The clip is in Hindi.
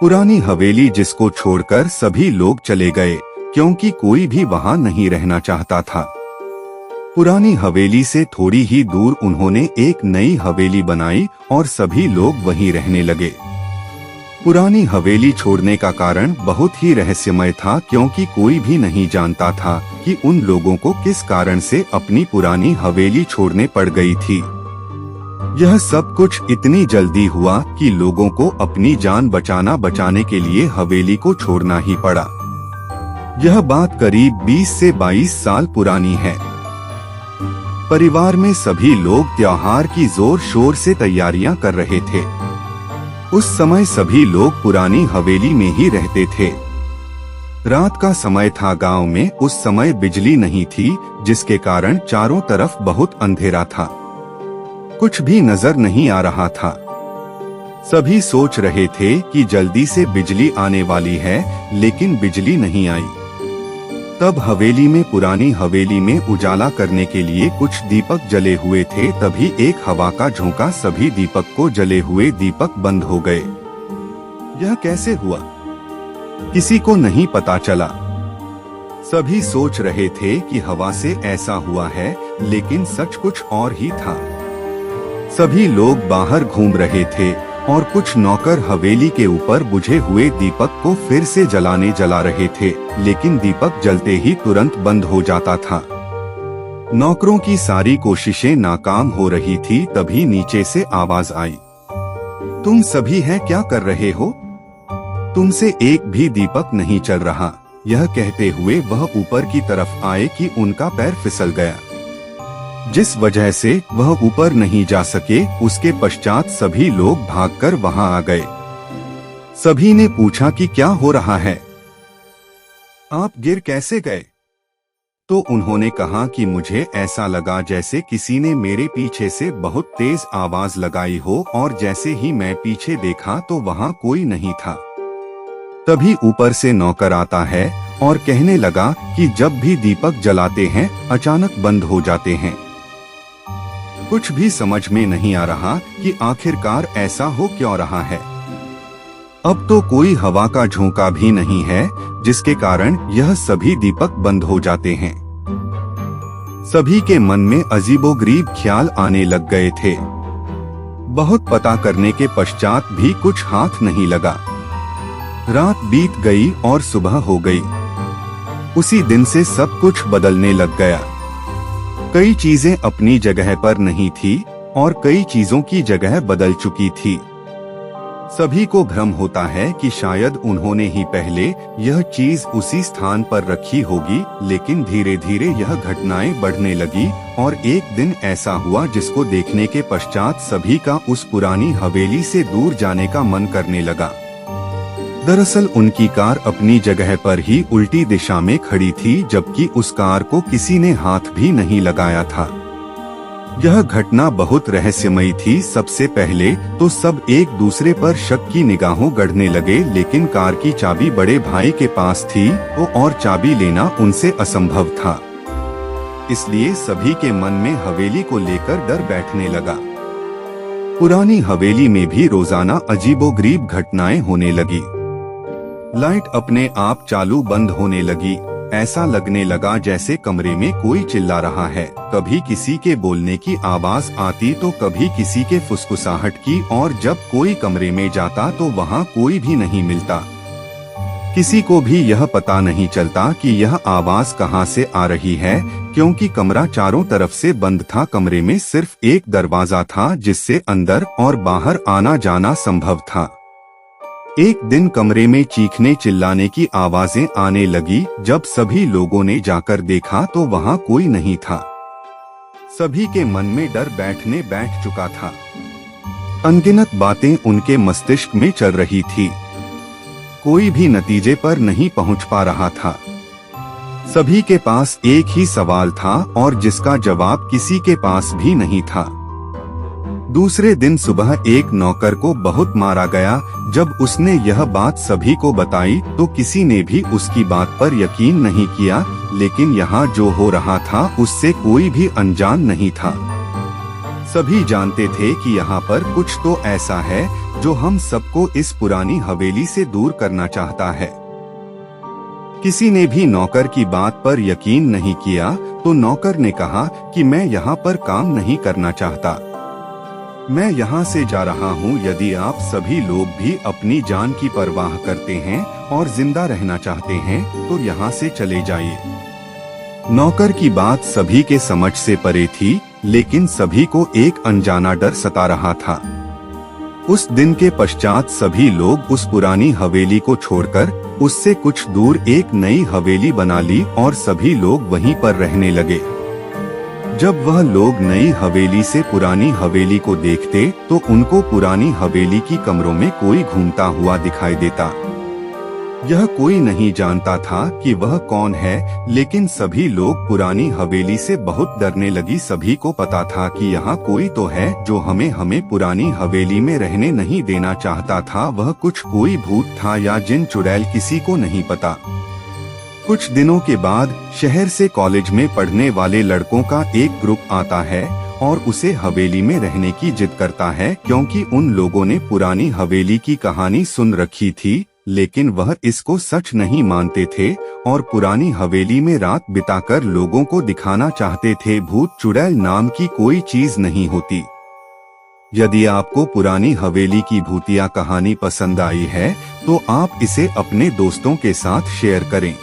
पुरानी हवेली जिसको छोड़कर सभी लोग चले गए क्योंकि कोई भी वहां नहीं रहना चाहता था। पुरानी हवेली से थोड़ी ही दूर उन्होंने एक नई हवेली बनाई और सभी लोग वहीं रहने लगे। पुरानी हवेली छोड़ने का कारण बहुत ही रहस्यमय था क्योंकि कोई भी नहीं जानता था कि उन लोगों को किस कारण से अपनी पुरानी हवेली छोड़ने पड़ गई थी। यह सब कुछ इतनी जल्दी हुआ कि लोगों को अपनी जान बचाने के लिए हवेली को छोड़ना ही पड़ा। यह बात करीब 20 से 22 साल पुरानी है। परिवार में सभी लोग त्योहार की जोर शोर से तैयारियां कर रहे थे। उस समय सभी लोग पुरानी हवेली में ही रहते थे। रात का समय था। गांव में उस समय बिजली नहीं थी, जिसके कारण चारों तरफ बहुत अंधेरा था। कुछ भी नजर नहीं आ रहा था। सभी सोच रहे थे कि जल्दी से बिजली आने वाली है, लेकिन बिजली नहीं आई। तब पुरानी हवेली में उजाला करने के लिए कुछ दीपक जले हुए थे। तभी एक हवा का झोंका सभी दीपक को जले हुए दीपक बंद हो गए। यह कैसे हुआ, किसी को नहीं पता चला। सभी सोच रहे थे कि हवा से ऐसा हुआ है, लेकिन सच कुछ और ही था। सभी लोग बाहर घूम रहे थे और कुछ नौकर हवेली के ऊपर बुझे हुए दीपक को फिर से जला रहे थे, लेकिन दीपक जलते ही तुरंत बंद हो जाता था। नौकरों की सारी कोशिशें नाकाम हो रही थी। तभी नीचे से आवाज आई, तुम सभी हैं क्या कर रहे हो? तुमसे एक भी दीपक नहीं चल रहा। यह कहते हुए वह ऊपर की तरफ आए कि उनका पैर फिसल गया, जिस वजह से वह ऊपर नहीं जा सके। उसके पश्चात सभी लोग भागकर वहां आ गए। सभी ने पूछा कि क्या हो रहा है, आप गिर कैसे गए? तो उन्होंने कहा कि मुझे ऐसा लगा जैसे किसी ने मेरे पीछे से बहुत तेज आवाज लगाई हो, और जैसे ही मैं पीछे देखा तो वहां कोई नहीं था। तभी ऊपर से नौकर आता है और कहने लगा कि जब भी दीपक जलाते हैं अचानक बंद हो जाते हैं। कुछ भी समझ में नहीं आ रहा कि आखिरकार ऐसा हो क्यों रहा है। अब तो कोई हवा का झोंका भी नहीं है, जिसके कारण यह सभी दीपक बंद हो जाते हैं। सभी के मन में अजीबोगरीब ख्याल आने लग गए थे। बहुत पता करने के पश्चात भी कुछ हाथ नहीं लगा। रात बीत गई और सुबह हो गई। उसी दिन से सब कुछ बदलने लग गया। कई चीजें अपनी जगह पर नहीं थी और कई चीजों की जगह बदल चुकी थी। सभी को भ्रम होता है कि शायद उन्होंने ही पहले यह चीज उसी स्थान पर रखी होगी, लेकिन धीरे धीरे यह घटनाएं बढ़ने लगी और एक दिन ऐसा हुआ जिसको देखने के पश्चात सभी का उस पुरानी हवेली से दूर जाने का मन करने लगा। दरअसल उनकी कार अपनी जगह पर ही उल्टी दिशा में खड़ी थी, जबकि उस कार को किसी ने हाथ भी नहीं लगाया था। यह घटना बहुत रहस्यमयी थी। सबसे पहले तो सब एक दूसरे पर शक की निगाहों गढ़ने लगे, लेकिन कार की चाबी बड़े भाई के पास थी और चाबी लेना उनसे असंभव था। इसलिए सभी के मन में हवेली को लेकर डर बैठने लगा। पुरानी हवेली में भी रोजाना अजीबोगरीब घटनाएं होने लगी। लाइट अपने आप चालू बंद होने लगी। ऐसा लगने लगा जैसे कमरे में कोई चिल्ला रहा है। कभी किसी के बोलने की आवाज आती तो कभी किसी के फुसफुसाहट की, और जब कोई कमरे में जाता तो वहां कोई भी नहीं मिलता। किसी को भी यह पता नहीं चलता कि यह आवाज कहां से आ रही है, क्योंकि कमरा चारों तरफ से बंद था। कमरे में सिर्फ एक दरवाजा था जिससे अंदर और बाहर आना जाना संभव था। एक दिन कमरे में चीखने चिल्लाने की आवाजें आने लगी। जब सभी लोगों ने जाकर देखा तो वहां कोई नहीं था। सभी के मन में डर बैठ चुका था। अनगिनत बातें उनके मस्तिष्क में चल रही थी। कोई भी नतीजे पर नहीं पहुंच पा रहा था। सभी के पास एक ही सवाल था और जिसका जवाब किसी के पास भी नहीं था। दूसरे दिन सुबह एक नौकर को बहुत मारा गया। जब उसने यह बात सभी को बताई तो किसी ने भी उसकी बात पर यकीन नहीं किया, लेकिन यहाँ जो हो रहा था उससे कोई भी अनजान नहीं था। सभी जानते थे कि यहाँ पर कुछ तो ऐसा है जो हम सबको इस पुरानी हवेली से दूर करना चाहता है। किसी ने भी नौकर की बात पर यकीन नहीं किया तो नौकर ने कहा कि मैं यहाँ पर काम नहीं करना चाहता, मैं यहाँ से जा रहा हूँ। यदि आप सभी लोग भी अपनी जान की परवाह करते हैं और जिंदा रहना चाहते हैं तो यहाँ से चले जाइए। नौकर की बात सभी के समझ से परे थी, लेकिन सभी को एक अनजाना डर सता रहा था। उस दिन के पश्चात सभी लोग उस पुरानी हवेली को छोड़कर उससे कुछ दूर एक नई हवेली बना ली और सभी लोग वहीं पर रहने लगे। जब वह लोग नई हवेली से पुरानी हवेली को देखते तो उनको पुरानी हवेली की कमरों में कोई घूमता हुआ दिखाई देता। यह कोई नहीं जानता था कि वह कौन है, लेकिन सभी लोग पुरानी हवेली से बहुत डरने लगी। सभी को पता था कि यहाँ कोई तो है जो हमें पुरानी हवेली में रहने नहीं देना चाहता था। वह कुछ कोई भूत था या जिन चुड़ैल, किसी को नहीं पता। कुछ दिनों के बाद शहर से कॉलेज में पढ़ने वाले लड़कों का एक ग्रुप आता है और उसे हवेली में रहने की जिद करता है, क्योंकि उन लोगों ने पुरानी हवेली की कहानी सुन रखी थी, लेकिन वह इसको सच नहीं मानते थे और पुरानी हवेली में रात बिताकर लोगों को दिखाना चाहते थे भूत चुड़ैल नाम की कोई चीज नहीं होती। यदि आपको पुरानी हवेली की भूतिया कहानी पसंद आई है तो आप इसे अपने दोस्तों के साथ शेयर करें।